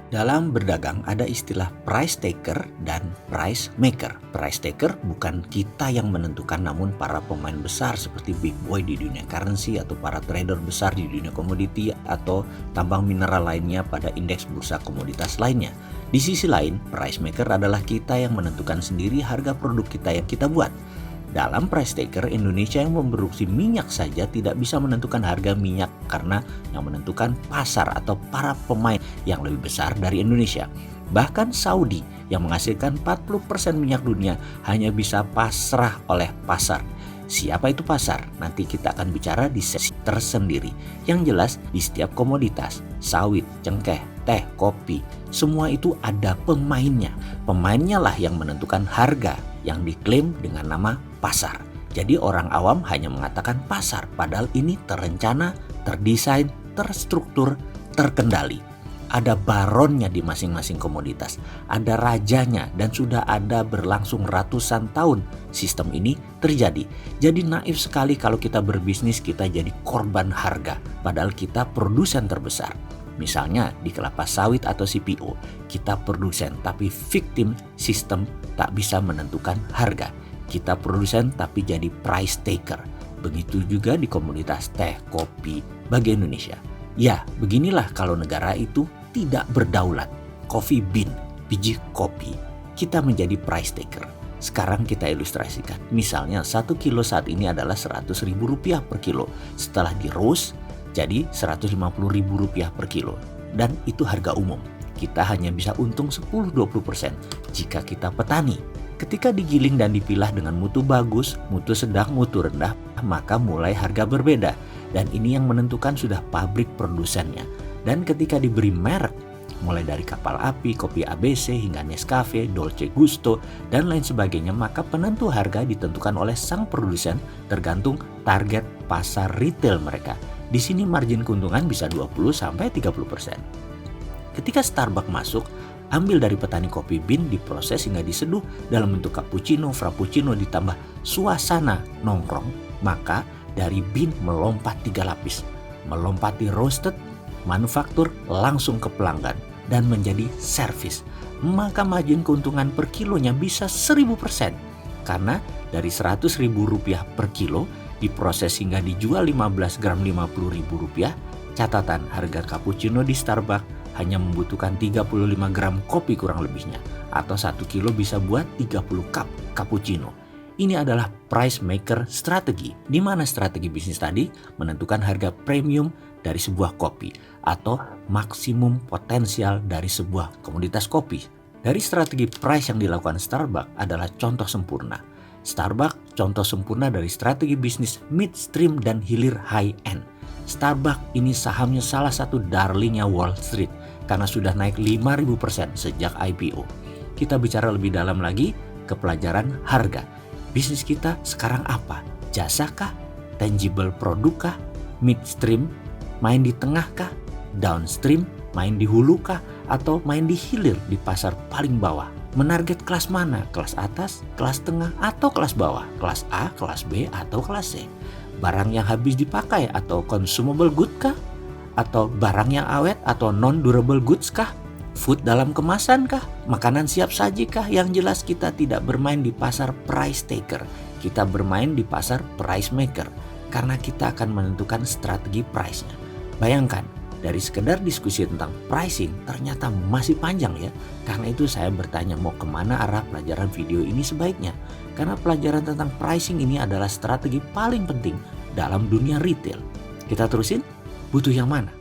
Dalam berdagang ada istilah price taker dan price maker. Price taker bukan kita yang menentukan, namun para pemain besar seperti big boy di dunia currency atau para trader besar di dunia komoditi atau tambang mineral lainnya pada indeks bursa komoditas lainnya. Di sisi lain, price maker adalah kita yang menentukan sendiri harga produk kita yang kita buat. Dalam price taker, Indonesia yang memproduksi minyak saja tidak bisa menentukan harga minyak karena yang menentukan pasar atau para pemain yang lebih besar dari Indonesia. Bahkan Saudi yang menghasilkan 40% minyak dunia hanya bisa pasrah oleh pasar. Siapa itu pasar? Nanti kita akan bicara di sesi tersendiri. Yang jelas di setiap komoditas, sawit, cengkeh, teh, kopi, semua itu ada pemainnya. Pemainnya lah yang menentukan harga yang diklaim dengan nama pasar. Jadi orang awam hanya mengatakan pasar, padahal ini terencana, terdesain, terstruktur, terkendali. Ada baronnya di masing-masing komoditas, ada rajanya, dan sudah ada berlangsung ratusan tahun sistem ini terjadi. Jadi naif sekali kalau kita berbisnis kita jadi korban harga, padahal kita produsen terbesar. Misalnya di kelapa sawit atau CPO, kita produsen tapi victim sistem tak bisa menentukan harga. Kita produsen tapi jadi price taker. Begitu juga di komoditas teh, kopi bagi Indonesia. Ya, beginilah kalau negara itu tidak berdaulat. Coffee bean, biji kopi, kita menjadi price taker. Sekarang kita ilustrasikan. Misalnya 1 kilo saat ini adalah Rp100.000 per kilo. Setelah di roast jadi Rp150.000 per kilo. Dan itu harga umum. Kita hanya bisa untung 10-20% jika kita petani. Ketika digiling dan dipilah dengan mutu bagus, mutu sedang, mutu rendah, maka mulai harga berbeda. Dan ini yang menentukan sudah pabrik produsennya. Dan ketika diberi merek, mulai dari kapal api, kopi ABC, hingga Nescafe, Dolce Gusto, dan lain sebagainya, maka penentu harga ditentukan oleh sang produsen tergantung target pasar retail mereka. Di sini margin keuntungan bisa 20-30%. Ketika Starbucks masuk, ambil dari petani kopi bean, diproses hingga diseduh dalam bentuk cappuccino, frappuccino ditambah suasana nongkrong, maka dari bean melompat 3 lapis, melompati roasted, manufaktur, langsung ke pelanggan dan menjadi service. Maka margin keuntungan per kilonya bisa 1000%, karena dari Rp100.000 per kilo diproses hingga dijual 15 gram Rp50.000. Catatan harga cappuccino di Starbucks hanya membutuhkan 35 gram kopi kurang lebihnya, atau 1 kilo bisa buat 30 cup cappuccino. Ini adalah price maker strategi, di mana strategi bisnis tadi menentukan harga premium dari sebuah kopi atau maksimum potensial dari sebuah komoditas kopi. Dari strategi price yang dilakukan Starbucks adalah contoh sempurna. Starbucks contoh sempurna dari strategi bisnis midstream dan hilir high end. Starbucks ini sahamnya salah satu darlingnya Wall Street karena sudah naik 5.000% sejak IPO. Kita bicara lebih dalam lagi ke pelajaran harga. Bisnis kita sekarang apa? Jasa kah? Tangible produk kah? Midstream? Main di tengah kah? Downstream? Main di hulu kah? Atau main di hilir di pasar paling bawah? Menarget kelas mana? Kelas atas, kelas tengah, atau kelas bawah? Kelas A, kelas B, atau kelas C? Barang yang habis dipakai atau consumable good kah? Atau barang yang awet atau non-durable goods kah? Food dalam kemasan kah? Makanan siap saji kah? Yang jelas kita tidak bermain di pasar price taker. Kita bermain di pasar price maker. Karena kita akan menentukan strategi price-nya. Bayangkan, dari sekedar diskusi tentang pricing ternyata masih panjang ya. Karena itu saya bertanya mau kemana arah pelajaran video ini sebaiknya. Karena pelajaran tentang pricing ini adalah strategi paling penting dalam dunia retail. Kita terusin, butuh yang mana?